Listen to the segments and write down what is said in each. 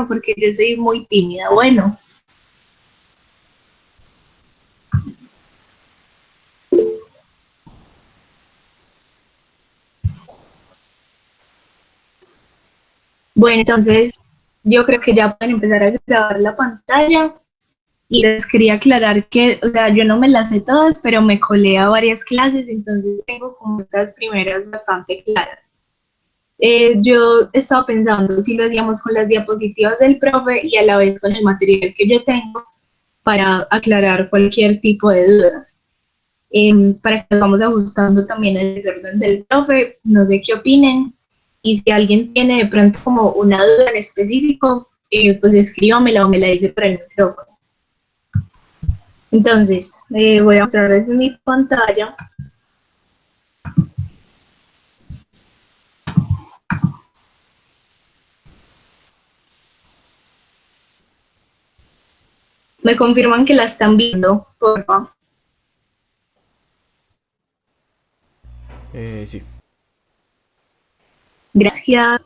micrófono porque yo soy muy tímida. Bueno. Bueno, entonces yo creo que ya pueden empezar a grabar la pantalla y les quería aclarar que, o sea, yo no me las sé todas, pero me colé a varias clases, entonces tengo como estas primeras bastante claras. Yo estaba pensando si lo hacíamos con las diapositivas del profe y a la vez con el material que yo tengo para aclarar cualquier tipo de dudas. Para que nos vamos ajustando también el desorden del profe, no sé qué opinen, y si alguien tiene de pronto como una duda en específico, pues escríbamela o me la dice por el micrófono. Entonces, voy a mostrar desde mi pantalla. Me confirman que la están viendo, por favor. Sí. Gracias.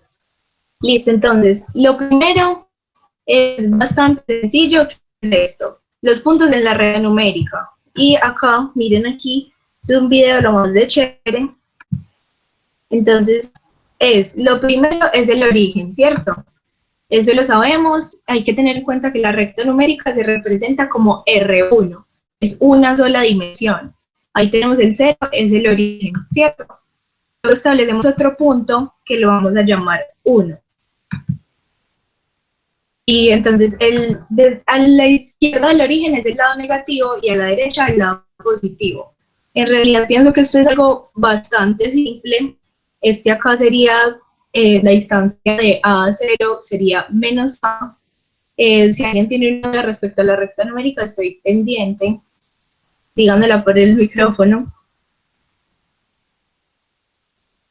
Listo, entonces, lo primero es bastante sencillo, que es esto, los puntos en la red numérica. Y acá, miren aquí, es un video lo más de chévere. Entonces, lo primero es el origen, ¿cierto? Eso lo sabemos, hay que tener en cuenta que la recta numérica se representa como R1, es una sola dimensión. Ahí tenemos el 0, es el origen, ¿cierto? Luego establecemos otro punto que lo vamos a llamar 1. Y entonces a la izquierda del origen es el lado negativo y a la derecha el lado positivo. En realidad pienso que esto es algo bastante simple. Este acá sería la distancia de A a 0 sería menos A. Si alguien tiene una duda respecto a la recta numérica, estoy pendiente. Díganmela por el micrófono.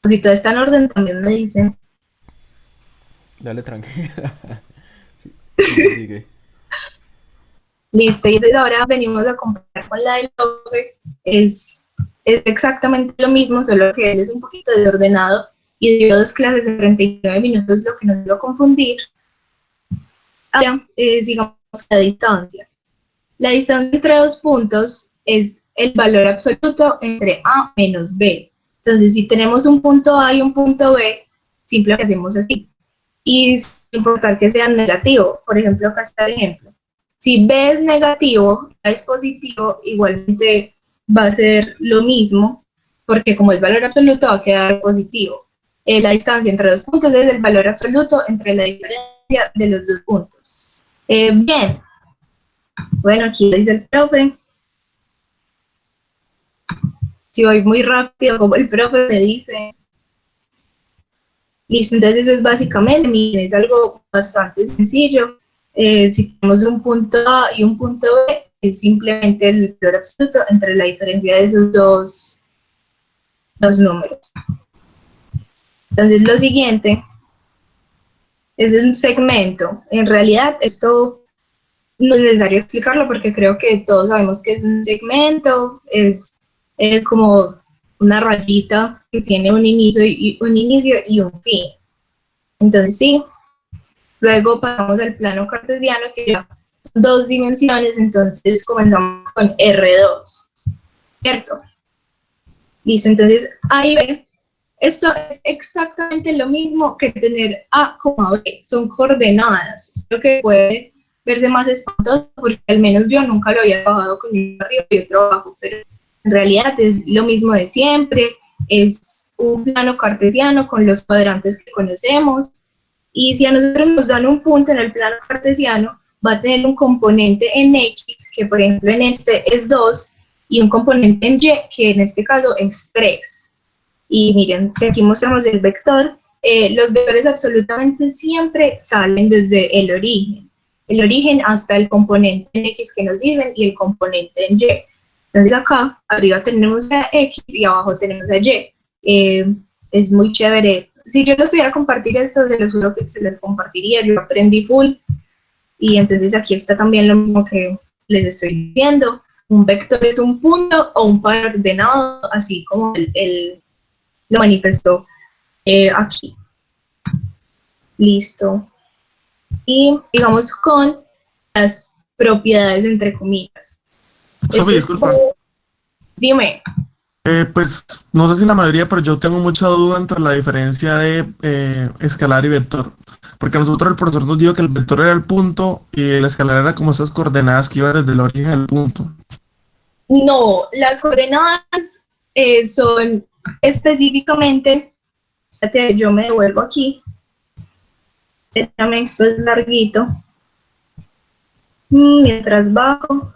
O si todo está en orden, también me dicen. Dale tranquila. Sí, sigue, sigue. Listo, y entonces ahora venimos a comparar con la del profe. Es exactamente lo mismo, solo que él es un poquito desordenado y dio 2 clases de 39 minutos, lo que nos dio a confundir. Ahora, sigamos con la distancia. La distancia entre dos puntos es el valor absoluto entre A menos B. Entonces, si tenemos un punto A y un punto B, simplemente hacemos así. Y sin importar que sean negativos, por ejemplo, acá está el ejemplo. Si B es negativo, A es positivo, igualmente va a ser lo mismo, porque como es valor absoluto va a quedar positivo. La distancia entre los puntos es el valor absoluto entre la diferencia de los dos puntos. Bien, bueno, aquí lo dice el profe. Si voy muy rápido, como el profe me dice. Listo, entonces eso es básicamente, miren, es algo bastante sencillo. Si tenemos un punto A y un punto B, es simplemente el valor absoluto entre la diferencia de esos dos números. Entonces lo siguiente es un segmento. En realidad esto no es necesario explicarlo porque creo que todos sabemos que es un segmento, es como una rayita que tiene un inicio y un fin. Entonces sí, luego pasamos al plano cartesiano que ya son 2 dimensiones, entonces comenzamos con R2, ¿cierto? Listo, entonces ahí ve, esto es exactamente lo mismo que tener A, B, son coordenadas, lo que puede verse más espantoso porque al menos yo nunca lo había trabajado con un arriba y otro abajo, pero en realidad es lo mismo de siempre, es un plano cartesiano con los cuadrantes que conocemos, y si a nosotros nos dan un punto en el plano cartesiano, va a tener un componente en X, que por ejemplo en este es 2, y un componente en Y, que en este caso es 3. Y miren, si aquí mostramos el vector, los vectores absolutamente siempre salen desde el origen hasta el componente en X que nos dicen y el componente en Y. Entonces acá arriba tenemos a X y abajo tenemos a Y. Es muy chévere. Si yo les pudiera compartir esto, se los juro que se les compartiría. Yo aprendí full y entonces aquí está también lo mismo que les estoy diciendo. Un vector es un punto o un par ordenado, así como lo manifestó aquí. Listo. y digamos con las propiedades entre comillas. Sofi, Esto es disculpa. Dime. Pues no sé si la mayoría, pero yo tengo mucha duda entre la diferencia de escalar y vector. Porque a nosotros el profesor nos dijo que el vector era el punto y el escalar era como esas coordenadas que iban desde el origen del punto. No, las coordenadas son específicamente, espérate, yo me devuelvo aquí, esto es larguito, mientras bajo,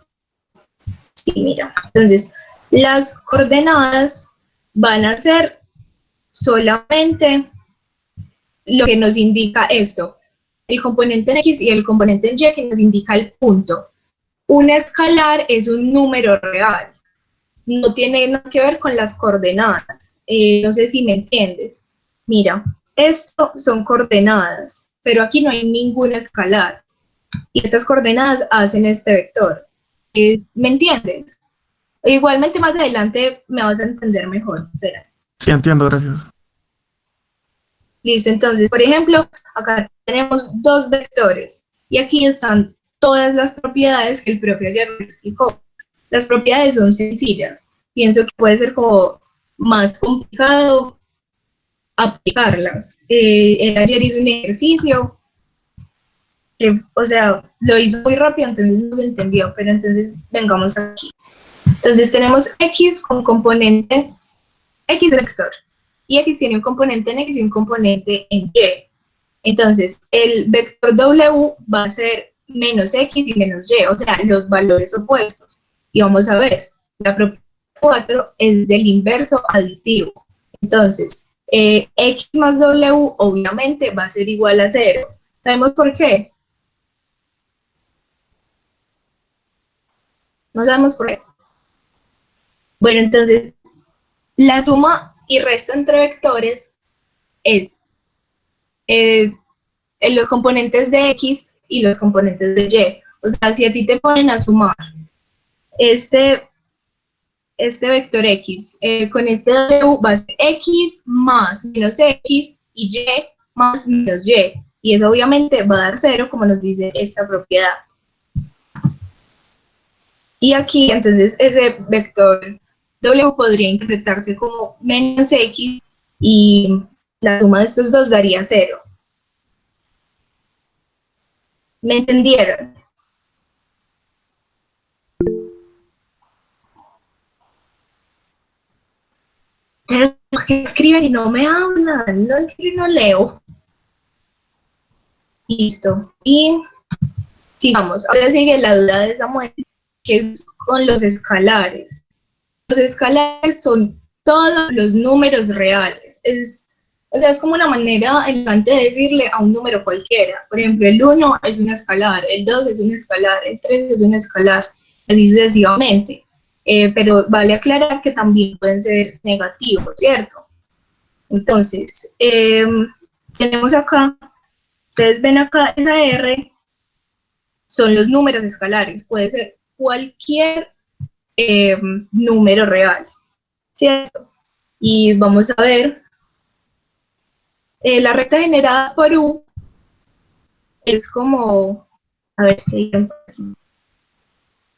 sí, mira, entonces las coordenadas van a ser solamente lo que nos indica esto, el componente en X y el componente en Y que nos indica el punto. Un escalar es un número real, no tiene nada que ver con las coordenadas. No sé si me entiendes. Mira, esto son coordenadas, pero aquí no hay ningún escalar. Y estas coordenadas hacen este vector. ¿Me entiendes? Igualmente más adelante me vas a entender mejor. Espera. Sí, entiendo, gracias. Listo, entonces, por ejemplo, acá tenemos dos vectores y aquí están todas las propiedades que el propio ayer explicó. Las propiedades son sencillas. Pienso que puede ser como más complicado aplicarlas. Ayer hizo un ejercicio que, o sea, lo hizo muy rápido, entonces no se entendió, pero entonces vengamos aquí. Entonces tenemos X con componente X de vector y X tiene un componente en X y un componente en Y. Entonces, el vector W va a ser menos X y menos Y, o sea, los valores opuestos. Y vamos a ver, la propiedad 4 es del inverso aditivo. Entonces, X más W obviamente va a ser igual a 0. ¿Sabemos por qué? No sabemos por qué. Bueno, entonces, la suma y resto entre vectores es en los componentes de X y los componentes de Y. O sea, si a ti te ponen a sumar este vector X con este W va a ser X más menos X y Y más menos Y. Y eso obviamente va a dar 0, como nos dice esta propiedad. Y aquí, entonces, ese vector W podría interpretarse como menos X y la suma de estos dos daría 0. ¿Me entendieron? Pero que escriben y no me hablan, no escribo y no leo. Listo. Y sigamos. Ahora sigue la duda de Samuel, que es con los escalares. Los escalares son todos los números reales. O sea, es como una manera elegante de decirle a un número cualquiera. Por ejemplo, el 1 es un escalar, el 2 es un escalar, el 3 es un escalar, así sucesivamente. Pero vale aclarar que también pueden ser negativos, ¿cierto? Entonces, tenemos acá, ustedes ven acá, esa R son los números escalares, puede ser cualquier número real, ¿cierto? Y vamos a ver, la recta generada por U es como, a ver, ¿qué digan?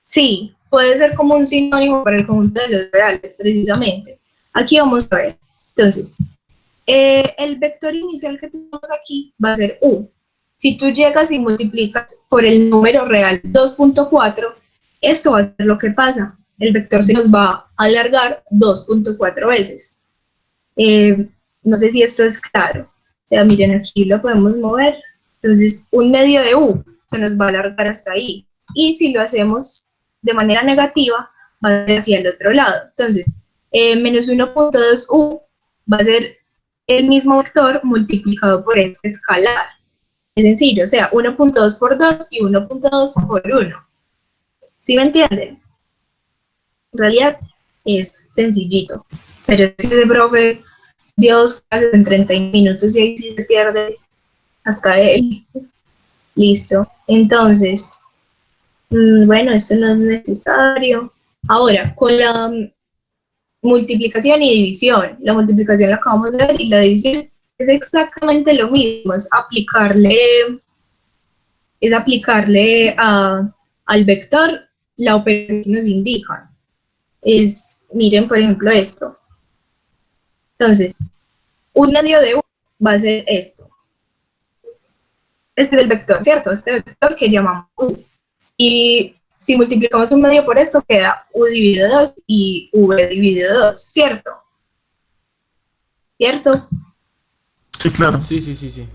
Sí, puede ser como un sinónimo para el conjunto de los reales, precisamente. Aquí vamos a ver, entonces, el vector inicial que tenemos aquí va a ser U. Si tú llegas y multiplicas por el número real 2.4, esto va a ser lo que pasa. El vector se nos va a alargar 2.4 veces. No sé si esto es claro. O sea, miren, aquí lo podemos mover. Entonces, un medio de U se nos va a alargar hasta ahí. Y si lo hacemos de manera negativa, va a ser hacia el otro lado. Entonces, menos 1.2 U va a ser el mismo vector multiplicado por este escalar. Es sencillo, o sea, 1.2 por 2 y 1.2 por 1. ¿Sí me entienden? En realidad es sencillito, pero si ese profe dio 2 clases en 30 minutos y ahí sí se pierde hasta él. Listo. Entonces, bueno, esto no es necesario. Ahora, con la multiplicación y división. La multiplicación la acabamos de ver y la división es exactamente lo mismo, es aplicarle es aplicarle al vector la operación que nos indican. Miren, por ejemplo, esto. Entonces, un medio de U va a ser esto. Este es el vector, ¿cierto? Este vector que llamamos U. Y si multiplicamos un medio por esto, queda U dividido 2 y V dividido 2, ¿cierto? ¿Cierto? Sí, claro. Sí.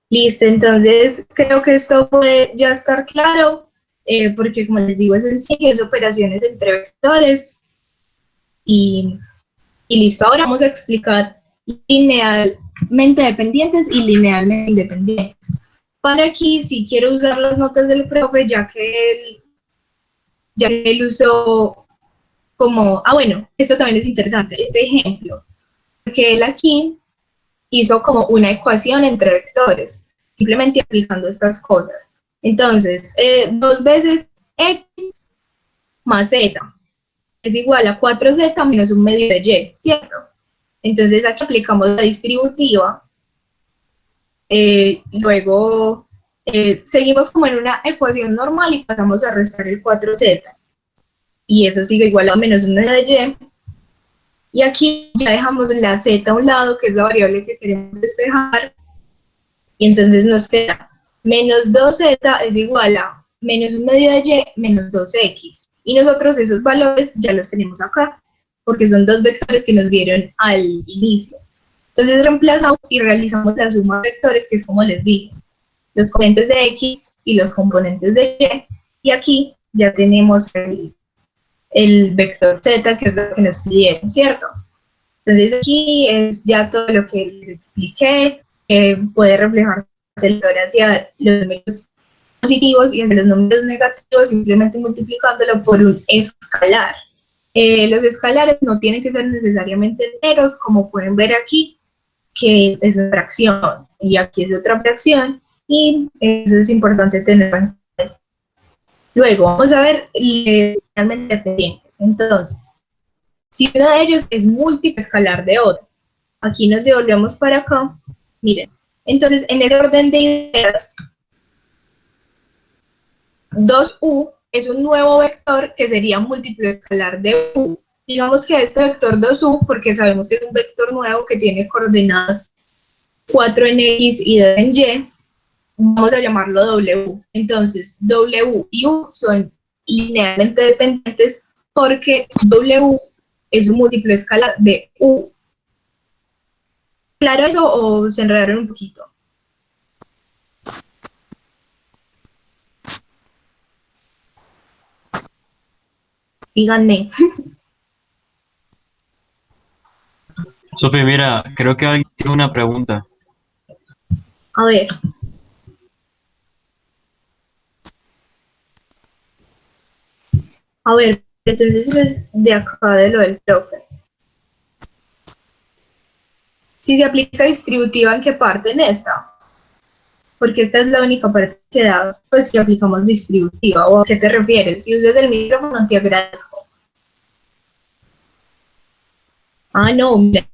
Listo, entonces creo que esto puede ya estar claro, porque como les digo, es sencillo, es operaciones entre vectores y listo. Ahora vamos a explicar linealmente dependientes y linealmente independientes. Para aquí, si quiero usar las notas del profe, ya que él usó como, bueno, esto también es interesante, este ejemplo, porque él aquí hizo como una ecuación entre vectores, simplemente aplicando estas cosas. Entonces, 2 veces x más z es igual a 4z menos un medio de y, ¿cierto? Entonces aquí aplicamos la distributiva, luego seguimos como en una ecuación normal y pasamos a restar el 4z, y eso sigue igual a menos un medio de y, y aquí ya dejamos la z a un lado, que es la variable que queremos despejar, y entonces nos queda menos 2z es igual a menos un medio de y menos 2x. Y nosotros esos valores ya los tenemos acá, porque son dos vectores que nos dieron al inicio. Entonces reemplazamos y realizamos la suma de vectores, que es como les dije, los componentes de x y los componentes de y aquí ya tenemos el vector z, que es lo que nos pidieron, ¿cierto? Entonces aquí es ya todo lo que les expliqué, puede reflejarse el valor hacia los números positivos y hacia los números negativos, simplemente multiplicándolo por un escalar. Los escalares no tienen que ser necesariamente enteros, como pueden ver aquí, que es una fracción, y aquí es otra fracción, y eso es importante tenerlo en cuenta. Luego, vamos a ver realmente dependientes. Entonces, si uno de ellos es múltiplo escalar de otro, aquí nos devolvemos para acá, miren, entonces en ese orden de ideas, 2u es un nuevo vector que sería múltiplo escalar de u. Digamos que este vector 2u, porque sabemos que es un vector nuevo que tiene coordenadas 4 en x y 2 en y, vamos a llamarlo w. Entonces, w y u son linealmente dependientes porque w es un múltiplo escalar de u. ¿Claro eso o se enredaron un poquito? Díganme. Sofi, mira, creo que alguien tiene una pregunta. A ver. A ver, entonces es de acá de lo del profe. Si se aplica distributiva, ¿en qué parte? En esta. Porque esta es la única parte que da, pues que aplicamos distributiva. ¿O a qué te refieres? Si usas el micrófono, te agradezco. No, mira.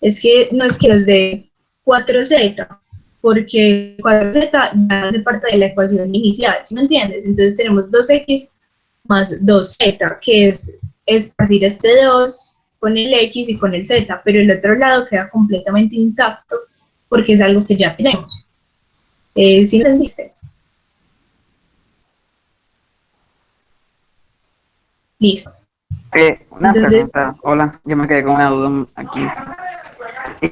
Es que no es que los de 4z, porque 4z ya hace parte de la ecuación inicial, ¿sí me entiendes? Entonces tenemos 2x más 2z, que es partir este 2 con el x y con el z, pero el otro lado queda completamente intacto porque es algo que ya tenemos. ¿Sí me entendiste? Listo. Una Entonces, pregunta. Hola, yo me quedé con una duda aquí.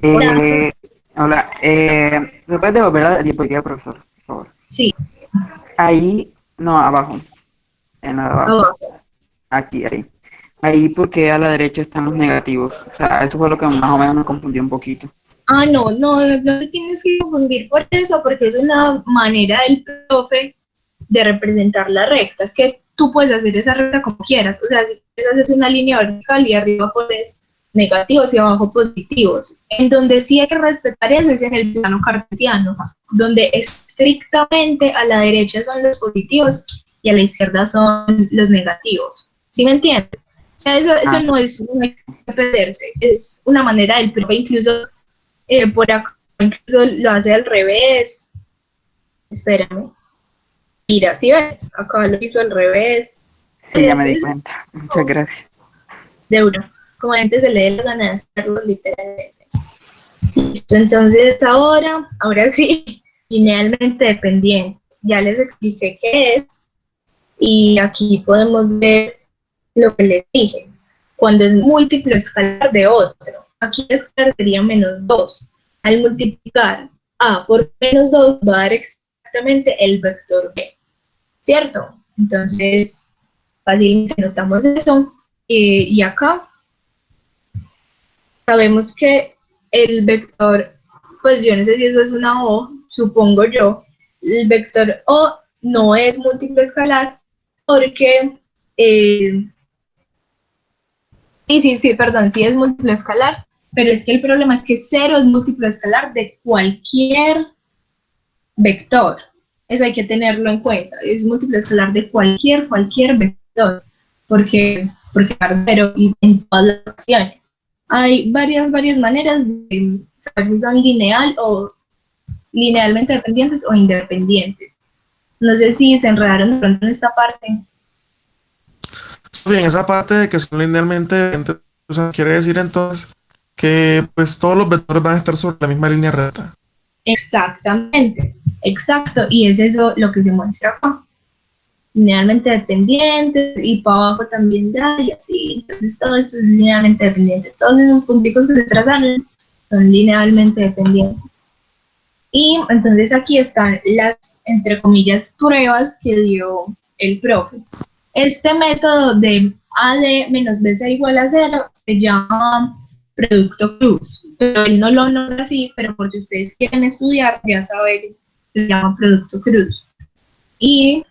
hola, Hola, ¿me puedes devolver la diapositiva, profesor, por favor? sí, Ahí, no, abajo, en la de abajo, abajo. aquí, ahí. Ahí porque a la derecha están los negativos. O sea, eso fue lo que más o menos me confundió un poquito. No te tienes que confundir por eso, porque es una manera del profe de representar la recta. Es que tú puedes hacer esa recta como quieras. O sea, si quieres hacer una línea vertical y arriba pones negativos y abajo positivos. En donde sí hay que respetar eso es en el plano cartesiano, donde estrictamente a la derecha son los positivos y a la izquierda son los negativos. ¿Sí me entiendes? O sea, eso no hay que perderse. Es una manera del profe, incluso por acá incluso lo hace al revés. Espérame. Mira, si ves, acá lo hizo al revés. Sí, ya me di Es cuenta. Muchas gracias. de uno. Como antes se lee la gana de hacerlo literalmente. Entonces ahora sí, linealmente dependientes. Ya les expliqué qué es y aquí podemos ver lo que les dije. Cuando es múltiplo escalar de otro, aquí el escalar sería -2. Al multiplicar a por -2 va a dar exactamente el vector b, ¿cierto? Entonces, fácilmente notamos eso. Y acá sabemos que el vector, pues yo no sé si eso es una O, supongo yo, el vector O no es múltiplo escalar porque, sí, perdón, sí es múltiplo escalar, pero es que el problema es que cero es múltiplo escalar de cualquier vector. Eso hay que tenerlo en cuenta, es múltiplo escalar de cualquier vector, porque dar cero en todas las opciones. Hay varias maneras de saber si son lineal o linealmente dependientes o independientes. No sé si se enredaron de pronto en esta parte. Bien, esa parte de que son linealmente dependientes, o sea, quiere decir entonces que pues todos los vectores van a estar sobre la misma línea recta. Exactamente, exacto, y es eso lo que se muestra acá. Linealmente dependientes y para abajo también da y así, entonces todo esto es linealmente dependiente. Todos esos punticos que se trazaron son linealmente dependientes. Y entonces aquí están las, entre comillas, pruebas que dio el profe. Este método de A de menos B ser igual a 0 se llama producto cruz, pero él no lo nombra así, pero por si ustedes quieren estudiar, ya saben, se llama producto cruz. Y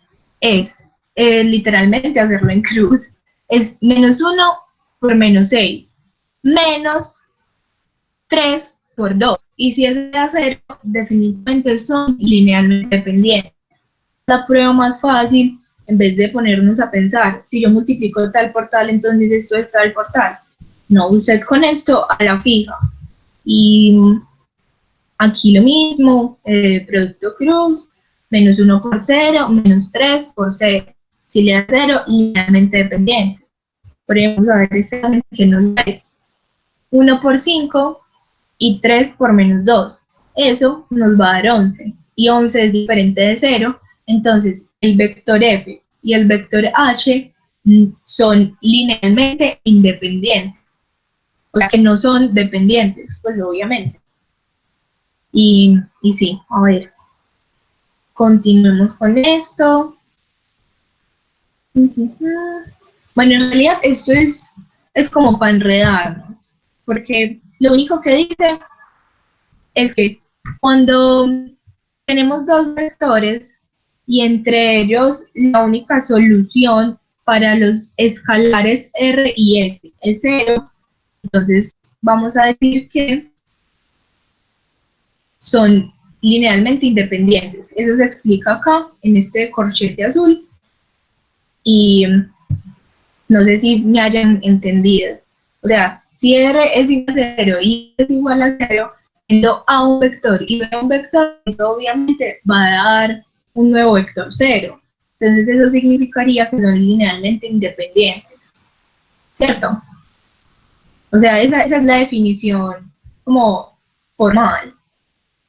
es literalmente hacerlo en cruz. Es -1 por -6, menos 3 por 2. Y si es de 0, definitivamente son linealmente dependientes. La prueba más fácil, en vez de ponernos a pensar, si yo multiplico tal por tal, entonces esto es tal por tal. No, usted con esto a la fija. Y aquí lo mismo, producto cruz, -1 por 0, -3 por 0. Si le da 0, linealmente dependiente. Podemos ver este caso que no lo es. 1 por 5 y 3 por -2. Eso nos va a dar 11. Y 11 es diferente de 0. Entonces, el vector f y el vector h son linealmente independientes. O sea, que no son dependientes, pues obviamente. Y sí, a ver, continuemos con esto. Bueno, en realidad esto es como para enredarnos, porque lo único que dice es que cuando tenemos dos vectores y entre ellos la única solución para los escalares r y s es 0, entonces vamos a decir que son linealmente independientes. Eso se explica acá en este corchete azul y no sé si me hayan entendido. O sea, si r es igual a 0 y es igual a 0, yendo a un vector y a un vector, eso obviamente va a dar un nuevo vector 0. Entonces eso significaría que son linealmente independientes, ¿cierto? O sea, esa es la definición como formal.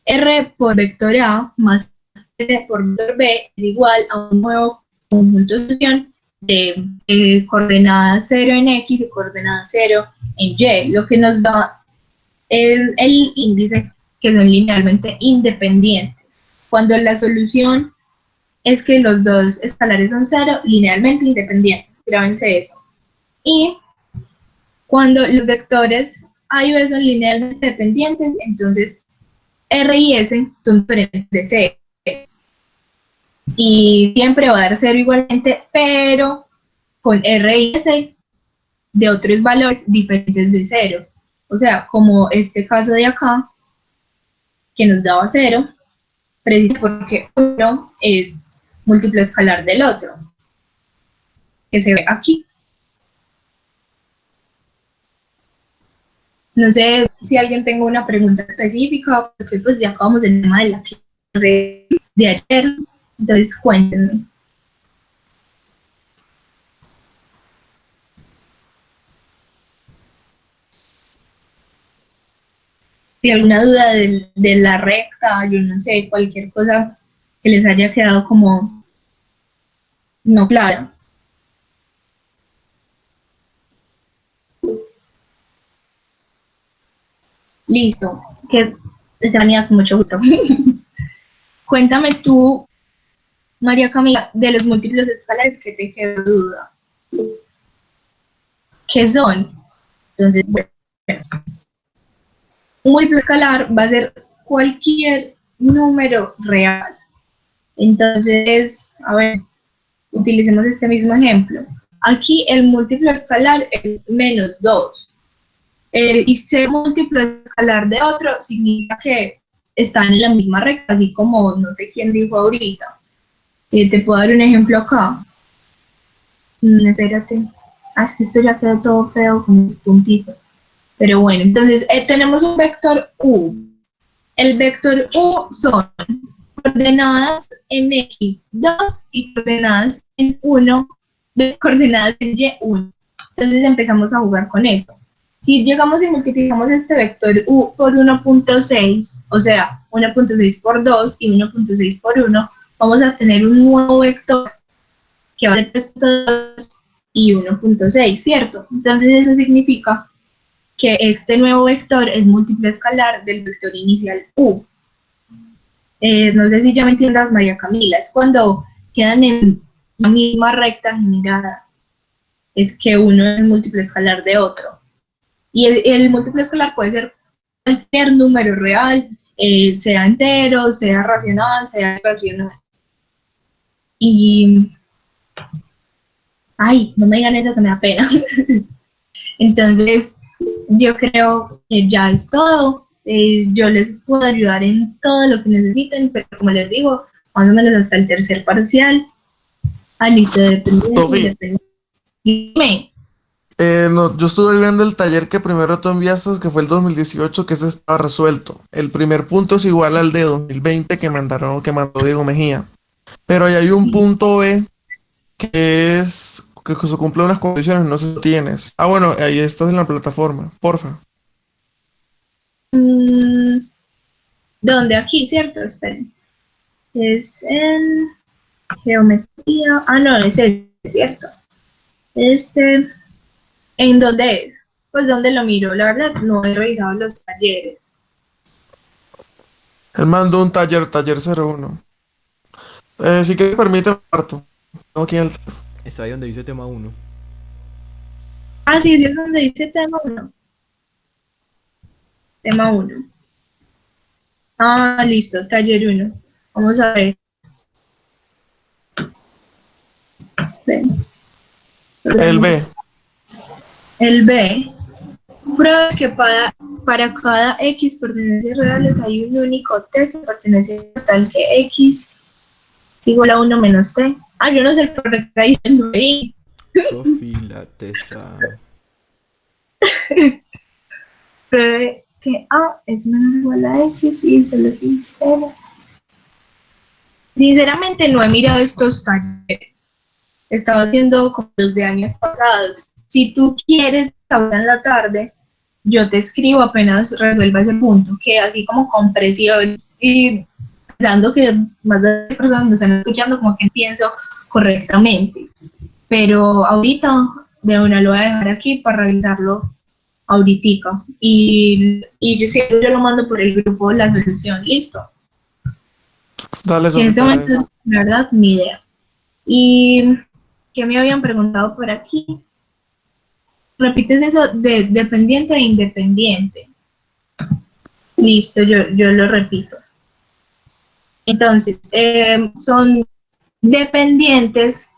R por vector A más S por vector B es igual a un nuevo conjunto de solución de coordenadas 0 en X y coordenadas 0 en Y, lo que nos da el índice que son linealmente independientes. Cuando la solución es que los dos escalares son 0, linealmente independientes, grábense eso. Y cuando los vectores A y B son linealmente dependientes, entonces R y S son diferentes de 0. Y siempre va a dar 0 igualmente, pero con R y S de otros valores diferentes de 0. O sea, como este caso de acá, que nos daba 0, precisamente porque uno es múltiplo escalar del otro, que se ve aquí. No sé si alguien tenga una pregunta específica, porque pues ya acabamos el tema de la clase. de ayer. Entonces, cuéntenme. Si alguna duda de la recta, yo no sé, cualquier cosa que les haya quedado como no clara. Listo, que Estefanía, con mucho gusto. Cuéntame tú, María Camila, de los múltiplos escalares que te quedó duda. ¿Qué son? Entonces, bueno, un múltiplo escalar va a ser cualquier número real. Entonces, a ver, utilicemos este mismo ejemplo. Aquí el múltiplo escalar es -2. Y ser múltiplo escalar de otro significa que están en la misma recta, así como no sé quién dijo ahorita. Te puedo dar un ejemplo acá. Espérate. Es que esto ya quedó todo feo con los puntitos. Pero bueno, entonces tenemos un vector U. El vector U son coordenadas en X2 y coordenadas en 1, coordenadas en Y1. Entonces empezamos a jugar con esto. Si llegamos y multiplicamos este vector U por 1.6, o sea, 1.6 por 2 y 1.6 por 1, vamos a tener un nuevo vector que va a ser 3.2 y 1.6, ¿cierto? Entonces eso significa que este nuevo vector es múltiplo escalar del vector inicial U. No sé si ya me entiendas, María Camila, es cuando quedan en la misma recta generada, es que uno es múltiplo escalar de otro. Y el múltiplo escalar puede ser cualquier número real, sea entero, sea racional, sea irracional. Y, ay, no me digan eso que me da pena. Entonces, yo creo que ya es todo. Yo les puedo ayudar en todo lo que necesiten, pero como les digo, más o menos hasta el tercer parcial. Listo, dependiente. Dime. No, yo estuve viendo el taller que primero tú enviaste, que fue el 2018, que ese estaba resuelto. El primer punto es igual al de 2020 que mandó Diego Mejía. Pero ahí hay un punto B que es que se cumple unas condiciones, no sé si lo tienes. Bueno, ahí estás en la plataforma, porfa. ¿Dónde? Aquí, ¿cierto? Esperen. Es en geometría. No, ese es cierto. ¿En dónde es? Pues dónde lo miro, la verdad no he revisado los talleres. Él mandó un taller 01. Si que permite, parto. Tengo aquí el... Está ahí donde dice tema 1. Sí, sí es donde dice tema 1. Tema 1. Listo, taller 1. Vamos a ver. Esperen. El B. El B. Prueba que para cada X pertenencias reales hay un único T que pertenece a tal que X es igual a 1 menos T. Yo no sé por qué está diciendo ahí. Sofi, la tesa. Pruebe que A es menor o igual a X y solo sincero. Sinceramente no he mirado estos talleres. Estaba haciendo como los de años pasados. Si tú quieres, ahora en la tarde, yo te escribo apenas resuelva ese punto, que así como con presión y pensando que más de las personas me están escuchando, como que pienso correctamente. Pero ahorita de una lo voy a dejar aquí para revisarlo ahorita. Y yo lo mando por el grupo la solución, listo. Dale, En ese Sofía. momento, la verdad, ni idea. Y que me habían preguntado por aquí. Repites eso de dependiente e independiente. Listo, yo lo repito. Entonces, son dependientes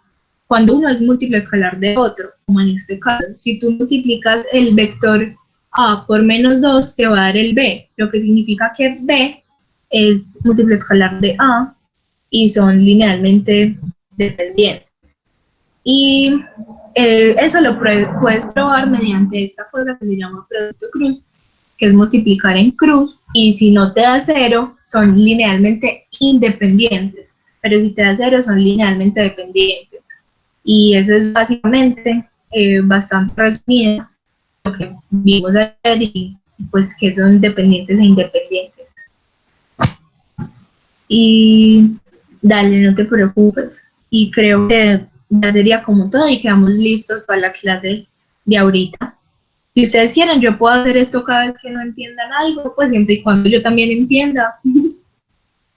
cuando uno es múltiplo escalar de otro, como en este caso. Si tú multiplicas el vector A por -2, te va a dar el B, lo que significa que B es múltiplo escalar de A y son linealmente dependientes. Y eso lo puedes probar mediante esta cosa que se llama producto cruz, que es multiplicar en cruz, y si no te da 0, son linealmente independientes, pero si te da cero son linealmente dependientes. Y eso es básicamente bastante resumido lo que vimos ayer y pues que son dependientes e independientes. Y dale, no te preocupes. Y creo que ya sería como todo y quedamos listos para la clase de ahorita. Si ustedes quieren, yo puedo hacer esto cada vez que no entiendan algo, pues siempre y cuando yo también entienda.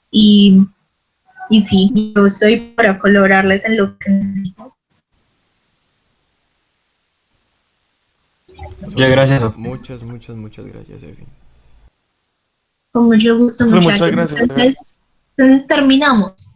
Y, y sí, yo estoy para colaborarles en lo que necesito. Muchas gracias, Sofía. Muchas gracias, Efi. Con mucho gusto, Muchas muchachos. gracias. Entonces terminamos.